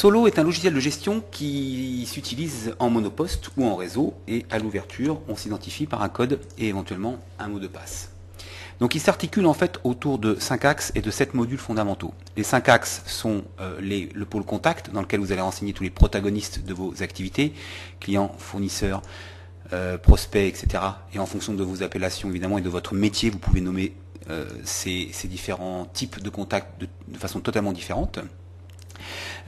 Solo est un logiciel de gestion qui s'utilise en monoposte ou en réseau, et à l'ouverture, on s'identifie par un code et éventuellement un mot de passe. Donc il s'articule en fait autour de 5 axes et de 7 modules fondamentaux. Les 5 axes sont le pôle contact, dans lequel vous allez renseigner tous les protagonistes de vos activités, clients, fournisseurs, prospects, etc. Et en fonction de vos appellations évidemment et de votre métier, vous pouvez nommer ces différents types de contacts de façon totalement différente.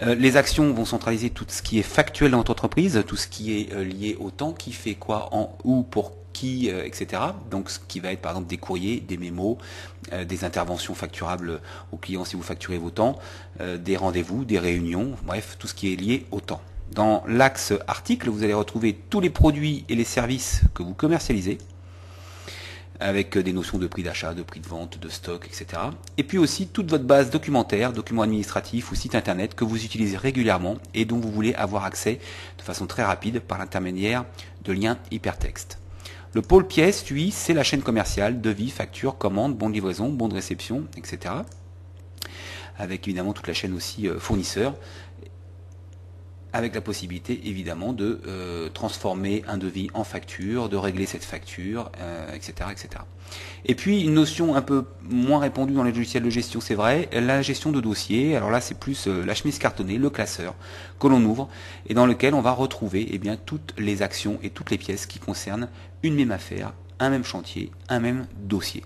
Les actions vont centraliser tout ce qui est factuel dans votre entreprise, tout ce qui est lié au temps, qui fait quoi, en, où, pour qui, etc. Donc ce qui va être par exemple des courriers, des mémos, des interventions facturables aux clients si vous facturez vos temps, des rendez-vous, des réunions, bref, tout ce qui est lié au temps. Dans l'axe article, vous allez retrouver tous les produits et les services que vous commercialisez, avec des notions de prix d'achat, de prix de vente, de stock, etc. Et puis aussi toute votre base documentaire, documents administratifs ou site internet que vous utilisez régulièrement et dont vous voulez avoir accès de façon très rapide par l'intermédiaire de liens hypertextes. Le pôle pièces, lui, c'est la chaîne commerciale, devis, factures, commandes, bons de livraison, bons de réception, etc. Avec évidemment toute la chaîne aussi fournisseurs, avec la possibilité évidemment de transformer un devis en facture, de régler cette facture, etc., etc. Et puis une notion un peu moins répandue dans les logiciels de gestion, c'est vrai, la gestion de dossiers. Alors là c'est plus la chemise cartonnée, le classeur que l'on ouvre et dans lequel on va retrouver toutes les actions et toutes les pièces qui concernent une même affaire, un même chantier, un même dossier.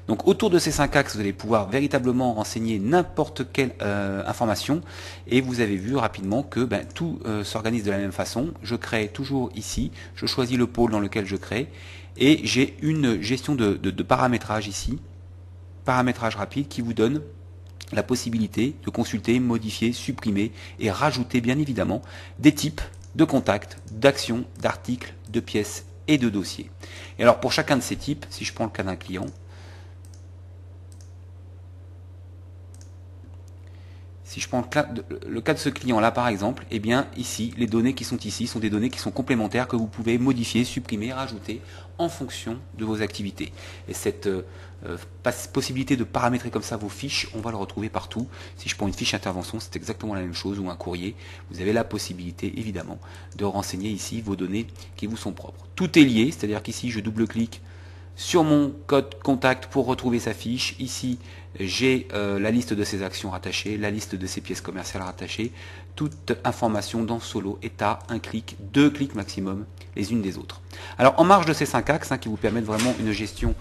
Donc autour de ces 5 axes, vous allez pouvoir véritablement renseigner n'importe quelle information et vous avez vu rapidement que tout s'organise de la même façon. Je crée toujours ici, je choisis le pôle dans lequel je crée et j'ai une gestion de paramétrage ici, paramétrage rapide qui vous donne la possibilité de consulter, modifier, supprimer et rajouter bien évidemment des types de contacts, d'actions, d'articles, de pièces et de dossiers. Et alors pour chacun de ces types, si je prends le cas d'un client, si je prends le cas de ce client-là, par exemple, eh bien ici, les données qui sont ici sont des données qui sont complémentaires que vous pouvez modifier, supprimer, rajouter en fonction de vos activités. Et cette possibilité de paramétrer comme ça vos fiches, on va le retrouver partout. Si je prends une fiche intervention, c'est exactement la même chose, ou un courrier. Vous avez la possibilité, évidemment, de renseigner ici vos données qui vous sont propres. Tout est lié, c'est-à-dire qu'ici, je double-clique sur mon code contact pour retrouver sa fiche. Ici, j'ai la liste de ses actions rattachées, la liste de ses pièces commerciales rattachées. Toute information dans Solo est à un clic, 2 clics maximum, les unes des autres. Alors, en marge de ces 5 axes qui vous permettent vraiment une gestion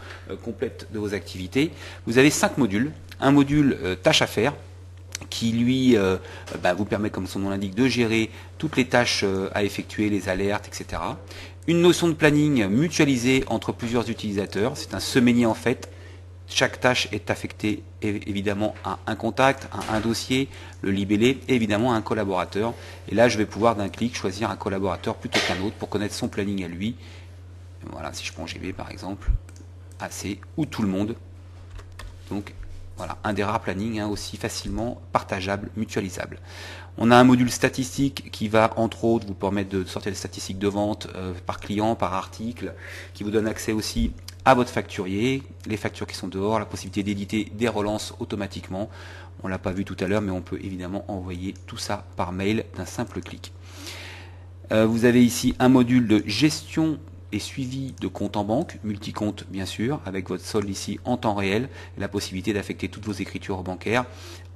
complète de vos activités, vous avez 5 modules. Un module tâches à faire, qui lui vous permet, comme son nom l'indique, de gérer toutes les tâches à effectuer, les alertes, etc. Une notion de planning mutualisée entre plusieurs utilisateurs, c'est un semainier en fait. Chaque tâche est affectée évidemment à un contact, à un dossier, le libellé et évidemment à un collaborateur. Et là je vais pouvoir d'un clic choisir un collaborateur plutôt qu'un autre pour connaître son planning à lui. Voilà, si je prends GB par exemple, AC ou tout le monde. Donc voilà, un des rares plannings aussi facilement partageable, mutualisable. On a un module statistique qui va entre autres vous permettre de sortir les statistiques de vente par client, par article, qui vous donne accès aussi à votre facturier, les factures qui sont dehors, la possibilité d'éditer des relances automatiquement. On ne l'a pas vu tout à l'heure, mais on peut évidemment envoyer tout ça par mail d'un simple clic. Vous avez ici un module de gestion et suivi de compte en banque, multicompte bien sûr, avec votre solde ici en temps réel, et la possibilité d'affecter toutes vos écritures bancaires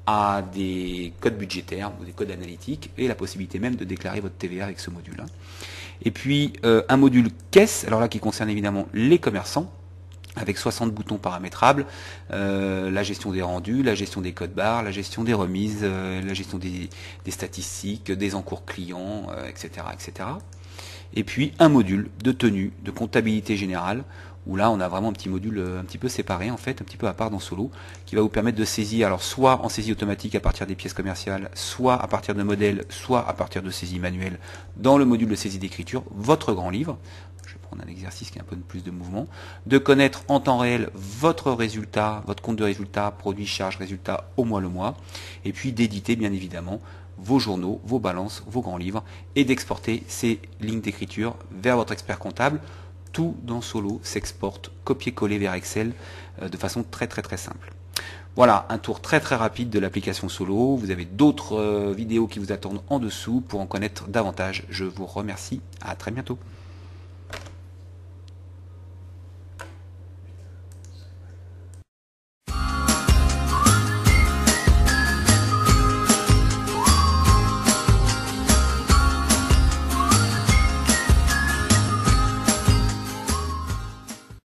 à des codes budgétaires ou des codes analytiques, et la possibilité même de déclarer votre TVA avec ce module-là. Et puis un module caisse, alors là qui concerne évidemment les commerçants, avec 60 boutons paramétrables, la gestion des rendus, la gestion des codes barres, la gestion des remises, la gestion des statistiques, des encours clients, etc., etc. Et puis un module de tenue, de comptabilité générale, où là on a vraiment un petit module un petit peu séparé en fait, un petit peu à part dans Solo, qui va vous permettre de saisir, alors soit en saisie automatique à partir des pièces commerciales, soit à partir de modèles, soit à partir de saisie manuelle, dans le module de saisie d'écriture, votre grand livre. Je vais prendre un exercice qui a un peu plus de mouvement, de connaître en temps réel votre résultat, votre compte de résultat, produit, charge, résultat au mois le mois, et puis d'éditer bien évidemment vos journaux, vos balances, vos grands livres, et d'exporter ces lignes d'écriture vers votre expert comptable. Tout dans Solo s'exporte, copier-coller vers Excel de façon très très très simple. Voilà, un tour très très rapide de l'application Solo. Vous avez d'autres vidéos qui vous attendent en dessous pour en connaître davantage. Je vous remercie. À très bientôt.